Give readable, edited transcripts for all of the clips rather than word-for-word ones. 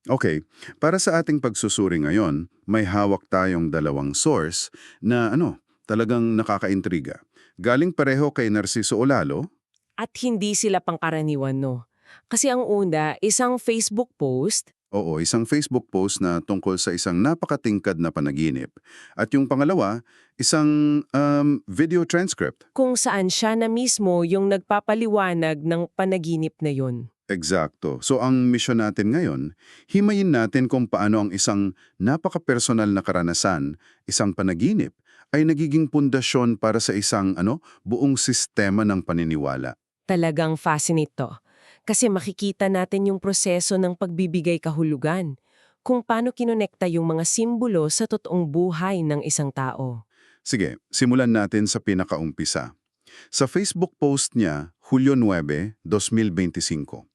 Okay, para sa ating pagsusuri ngayon, may hawak tayong dalawang source na talagang nakakaintriga. Galing pareho kay Narciso Olalo. At hindi sila pangkaraniwan, no? Kasi ang una, isang Facebook post Oo, isang Facebook post na tungkol sa isang napakatingkad na panaginip. At yung pangalawa, isang video transcript. kung saan siya na mismo yung nagpapaliwanag ng panaginip na yun. Eksakto. So ang mission natin ngayon, himayin natin kung paano ang isang napaka-personal na karanasan, isang panaginip, ay nagiging pundasyon para sa isang buong sistema ng paniniwala. Talagang fascinate to. Kasi makikita natin yung proseso ng pagbibigay kahulugan, kung paano kinonekta yung mga simbolo sa totoong buhay ng isang tao. Sige, simulan natin sa pinakaumpisa. Sa Facebook post niya, Hulyo 9, 2025.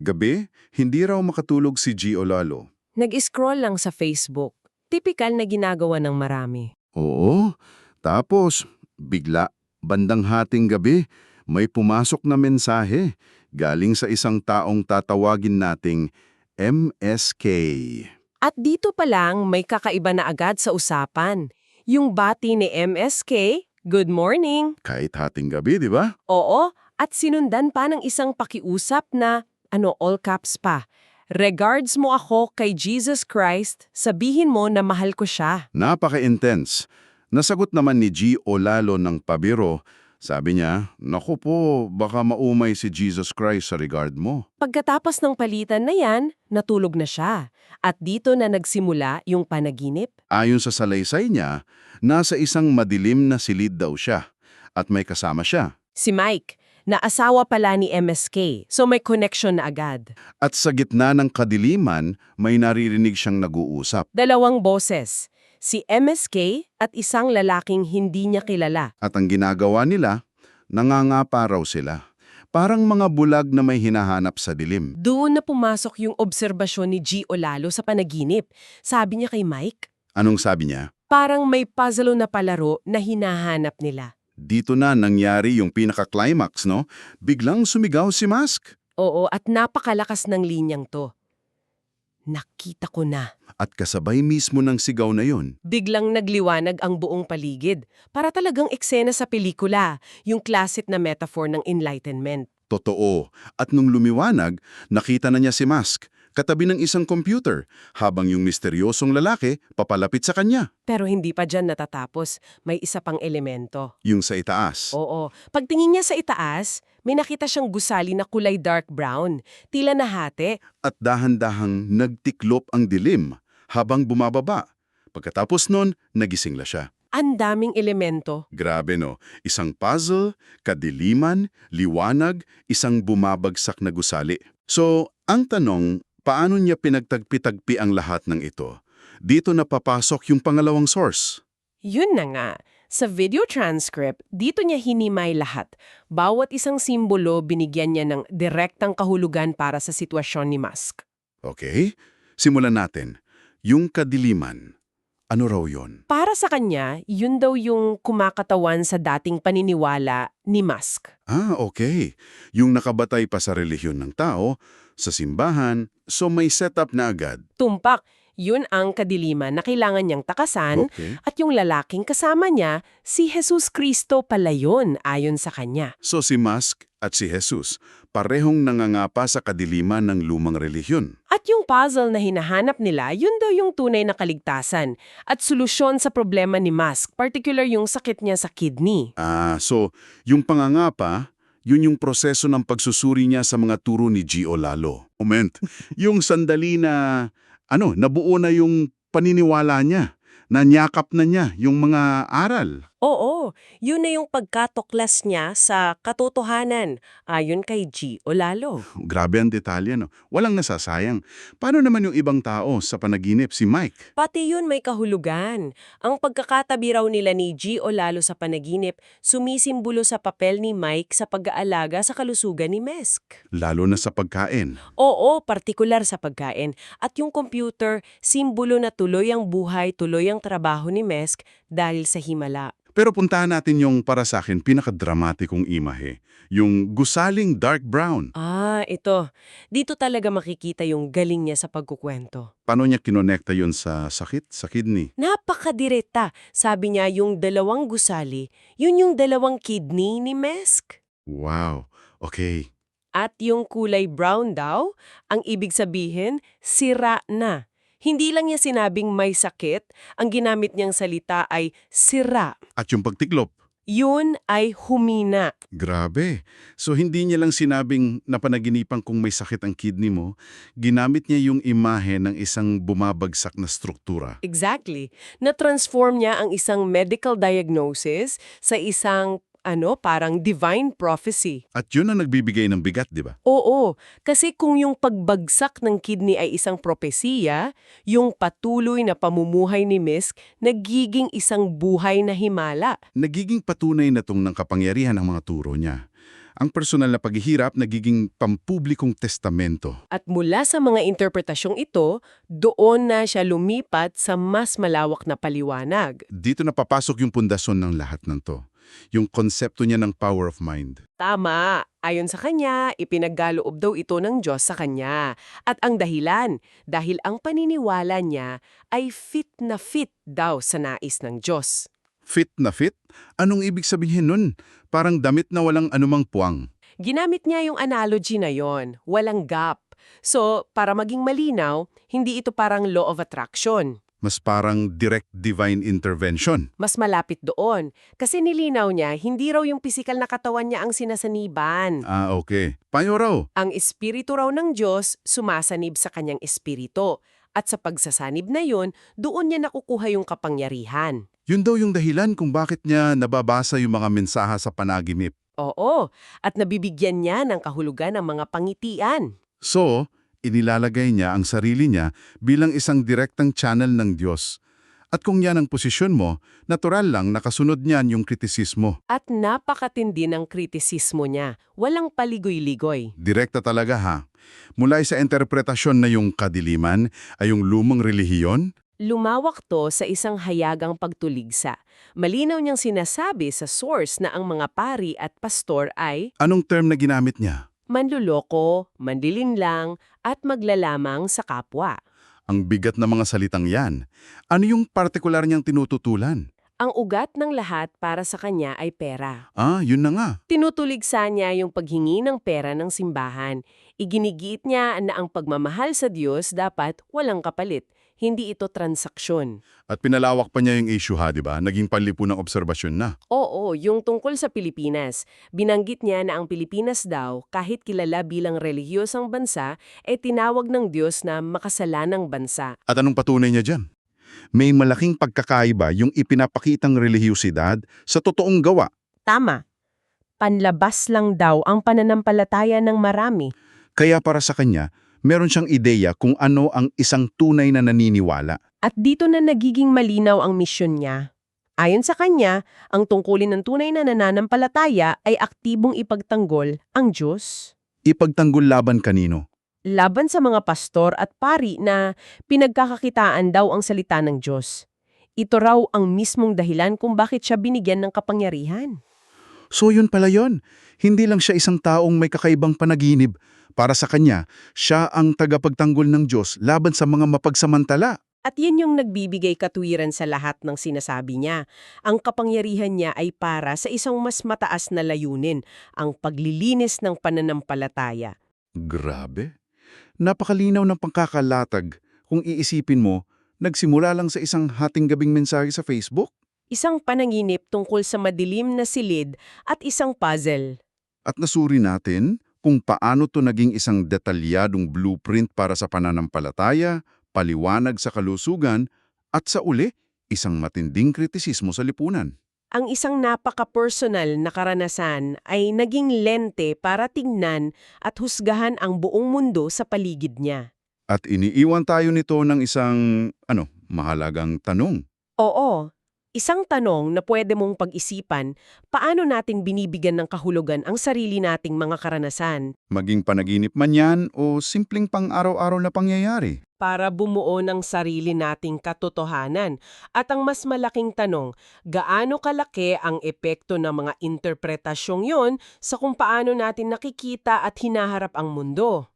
Gabi, hindi raw makatulog si G. Olalo. Nag-scroll lang sa Facebook. Tipikal na ginagawa ng marami. Oo, tapos bigla, bandang hating gabi, may pumasok na mensahe galing sa isang taong tatawagin nating MSK. At dito pa lang may kakaiba na agad sa usapan. Yung bati ni MSK, "Good morning." Kahit hating gabi, di ba? Oo, at sinundan pa ng isang pakiusap na, all caps pa. "Regards mo ako kay Jesus Christ, sabihin mo na mahal ko siya." Napaka-intense. Nasagot naman ni G. Olalo ng pabiro. Sabi niya, "Naku po, baka maumay si Jesus Christ sa regard mo." Pagkatapos ng palitan na yan, natulog na siya. At dito na nagsimula yung panaginip. Ayon sa salaysay niya, nasa isang madilim na silid daw siya at may kasama siya. Si Mike, na asawa pala ni MSK, so may connection na agad. At sa gitna ng kadiliman, may naririnig siyang nag-uusap. Dalawang boses, si MSK at isang lalaking hindi niya kilala. At ang ginagawa nila, nangangapa raw sila. Parang mga bulag na may hinahanap sa dilim. Doon na pumasok yung obserbasyon ni G. Olalo sa panaginip. Sabi niya kay Mike, Anong sabi niya? parang may puzzle na palaro na hinahanap nila. Dito na nangyari yung pinaka-climax, no? Biglang sumigaw si Mask. Oo, at napakalakas ng linyang to. Nakita ko na. At kasabay mismo ng sigaw na yun, Biglang nagliwanag ang buong paligid. Para talagang eksena sa pelikula, yung classic na metaphor ng enlightenment. totoo. At nung lumiwanag, nakita na niya si Mask, katabi ng isang computer, habang yung misteryosong lalaki papalapit sa kanya. Pero hindi pa dyan natatapos. May isa pang elemento. Yung sa itaas. Oo. Pagtingin niya sa itaas, may nakita siyang gusali na kulay dark brown. Tila nahati. At dahan-dahang nagtiklop ang dilim habang bumababa. Pagkatapos nun, nagising na siya. Ang daming elemento. Grabe no, isang puzzle, kadiliman, liwanag, isang bumabagsak na gusali. So, ang tanong, paano niya pinagtagpi-tagpi ang lahat ng ito? Dito na papasok yung pangalawang source. Yun na nga. Sa video transcript, dito niya hinimay lahat. Bawat isang simbolo binigyan niya ng direktang kahulugan para sa sitwasyon ni Musk. Okay? Simulan natin. Yung kadiliman. Ano raw yon? Para sa kanya, yun daw yung kumakatawan sa dating paniniwala ni Musk. Okay. Yung nakabatay pa sa relihiyon ng tao, sa simbahan, so may setup na agad. Tumpak, yun ang kadiliman na kailangan niyang takasan Okay. at yung lalaking kasama niya, si Jesus Cristo pala yun ayon sa kanya. So si Musk at si Jesus, parehong nangangapa sa kadiliman ng lumang relihiyon. At yung puzzle na hinahanap nila, yun daw yung tunay na kaligtasan at solusyon sa problema ni Musk, particular yung sakit niya sa kidney. So yung pangangapa, yun yung proseso ng pagsusuri niya sa mga turo ni G. Olalo. Moment. Yung sandali na, nabuo na yung paniniwala niya, nanyakap na niya yung mga aral. Oo, yun na yung pagkatuklas niya sa katotohanan ayon kay G. Olalo. Grabe ang detalye, no? Walang nasasayang. Paano naman yung ibang tao sa panaginip, si Mike? Pati yun may kahulugan. Ang pagkakatabi raw nila ni G. Olalo sa panaginip, sumisimbolo sa papel ni Mike sa pag-aalaga sa kalusugan ni Mesk. Lalo na sa pagkain. Oo, partikular sa pagkain. At yung computer, simbolo na tuloy ang buhay, tuloy ang trabaho ni Mesk dahil sa himala. Pero puntahan natin yung para sa akin pinakadramatikong imahe, yung gusaling dark brown. Ito. Dito talaga makikita yung galing niya sa pagkukwento. Paano niya kinonekta yun sa sakit, sa kidney? Napakadireta. Sabi niya yung dalawang gusali, yun yung dalawang kidney ni Mesk. Wow, okay. At yung kulay brown daw, ang ibig sabihin, sira na. Hindi lang niya sinabing may sakit, ang ginamit niyang salita ay sira. At yung pagtiklop, Yun ay humina. grabe. So hindi niya lang sinabing napanaginipan kung may sakit ang kidney mo, ginamit niya yung imahe ng isang bumabagsak na struktura. Exactly. Na-transform niya ang isang medical diagnosis sa isang parang divine prophecy. At yun ang nagbibigay ng bigat, di ba? Oo, kasi kung yung pagbagsak ng kidney ay isang propesiya, yung patuloy na pamumuhay ni Misk nagiging isang buhay na himala. Nagiging patunay na tong ng kapangyarihan ng mga turo niya. Ang personal na paghihirap nagiging pampublikong testamento. At mula sa mga interpretasyong ito, doon na siya lumipat sa mas malawak na paliwanag. Dito na papasok yung pundasyon ng lahat ng to. Yung konsepto niya ng power of mind. Tama. Ayon sa kanya, ipinaggaloob daw ito ng Diyos sa kanya. At ang dahilan, dahil ang paniniwala niya ay fit na fit daw sa nais ng Diyos. Fit na fit? Anong ibig sabihin nun? Parang damit na walang anumang puwang. Ginamit niya yung analogy na yon, walang gap. So, para maging malinaw, hindi ito parang law of attraction. Mas parang direct divine intervention. Mas malapit doon. Kasi nilinaw niya, hindi raw yung pisikal na katawan niya ang sinasaniban. Okay. Paano raw? Ang espiritu raw ng Diyos sumasanib sa kanyang espiritu. At sa pagsasanib na yun, doon niya nakukuha yung kapangyarihan. Yun daw yung dahilan kung bakit niya nababasa yung mga mensahe sa panaginip. Oo, at nabibigyan niya ng kahulugan ng mga pangitian. So, inilalagay niya ang sarili niya bilang isang direktang channel ng Diyos. At kung yan ang posisyon mo, natural lang nakasunod niyan yung kritisismo. At napakatindi ng kritisismo niya. Walang paligoy-ligoy. Direkta talaga ha. Mula sa interpretasyon na yung kadiliman ay yung lumang relihiyon, Lumawak to sa isang hayagang pagtuligsa. Malinaw niyang sinasabi sa source na ang mga pari at pastor ay anong term na ginamit niya? manluloko, manlilinlang, at maglalamang sa kapwa. Ang bigat na mga salitang yan. Ano yung partikular niyang tinututulan? Ang ugat ng lahat para sa kanya ay pera. Yun na nga. Tinutuligsa niya yung paghingi ng pera ng simbahan. Iginigiit niya na ang pagmamahal sa Diyos dapat walang kapalit. Hindi ito transaksyon. At pinalawak pa niya yung issue ha, di ba? Naging panlipunang obserbasyon na. Oo, yung tungkol sa Pilipinas. Binanggit niya na ang Pilipinas daw, kahit kilala bilang relihiyosang bansa, tinawag ng Diyos na makasalanang bansa. At anong patunay niya dyan? May malaking pagkakaiba yung ipinapakitang relihiyosidad sa totoong gawa. Tama. Panlabas lang daw ang pananampalataya ng marami. Kaya para sa kanya, meron siyang ideya kung ano ang isang tunay na naniniwala. At dito na nagiging malinaw ang misyon niya. Ayon sa kanya, ang tungkulin ng tunay na nananampalataya ay aktibong ipagtanggol ang Diyos. Ipagtanggol laban kanino? Laban sa mga pastor at pari na pinagkakakitaan daw ang salita ng Diyos. Ito raw ang mismong dahilan kung bakit siya binigyan ng kapangyarihan. So yun pala yun. Hindi lang siya isang taong may kakaibang panaginip. Para sa kanya, siya ang tagapagtanggol ng Diyos laban sa mga mapagsamantala. At yan yung nagbibigay katwiran sa lahat ng sinasabi niya. Ang kapangyarihan niya ay para sa isang mas mataas na layunin, ang paglilinis ng pananampalataya. Grabe. Napakalinaw ng pangkakalatag. Kung iisipin mo, nagsimula lang sa isang hating gabing mensahe sa Facebook. Isang panaginip tungkol sa madilim na silid at isang puzzle. At nasuri natin kung paano to naging isang detalyadong blueprint para sa pananampalataya, paliwanag sa kalusugan, at sa uli, isang matinding kritisismo sa lipunan. Ang isang napaka-personal na karanasan ay naging lente para tingnan at husgahan ang buong mundo sa paligid niya. At iniiwan tayo nito ng isang, mahalagang tanong. Oo, isang tanong na pwede mong pag-isipan, paano natin binibigyan ng kahulugan ang sarili nating mga karanasan? Maging panaginip man yan o simpleng pang-araw-araw na pangyayari. para bumuo ng sarili nating katotohanan. At ang mas malaking tanong, gaano kalaki ang epekto ng mga interpretasyong yon sa kung paano natin nakikita at hinaharap ang mundo?